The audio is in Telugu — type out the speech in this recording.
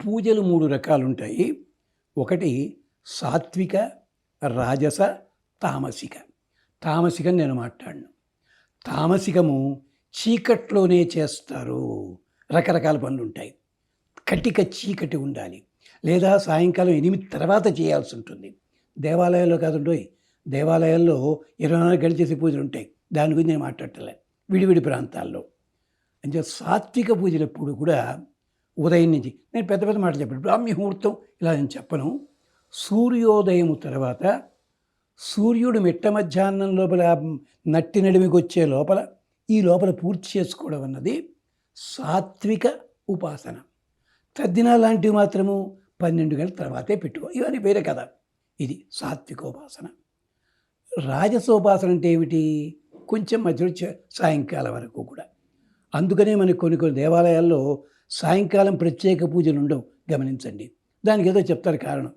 పూజలు 3 రకాలుంటాయి. ఒకటి సాత్విక, రాజస, తామసిక. తామసికం నేను మాట్లాడను. తామసికము చీకట్లోనే చేస్తారు. రకరకాల పనులుంటాయి. కటిక చీకటి ఉండాలి. లేదా సాయంకాలం 8 తర్వాత చేయాల్సి ఉంటుంది. దేవాలయాల్లో కాదుండోయ్, దేవాలయాల్లో 24 గంటలు చేసే పూజలు ఉంటాయి. దాని గురించి నేను మాట్లాడటలే. విడివిడి ప్రాంతాల్లో అంటే సాత్విక పూజలు ఎప్పుడు కూడా ఉదయం నుంచి నేను పెద్ద పెద్ద మాటలు చెప్పాను. బ్రాహ్మీ ముహూర్తం ఇలా నేను చెప్పను. సూర్యోదయం తర్వాత సూర్యుడు మిట్ట మధ్యాహ్నం లోపల నట్టి నడిమికి వచ్చే లోపల ఈ లోపల పూర్తి చేసుకోవడం అన్నది సాత్విక ఉపాసన. తద్దినాలు లాంటివి మాత్రము 12 గంటల తర్వాతే పెట్టుకో. ఇవన్నీ వేరే కదా. ఇది సాత్వికోపాసన. రాజసోపాసన అంటే ఏమిటి? కొంచెం మధ్యలో సాయంకాలం వరకు కూడా. అందుకనే మనకి కొన్ని దేవాలయాల్లో సాయంకాలం ప్రత్యేక పూజలు ఉండవు. గమనించండి. దానికి ఏదో చెప్తారు కారణం.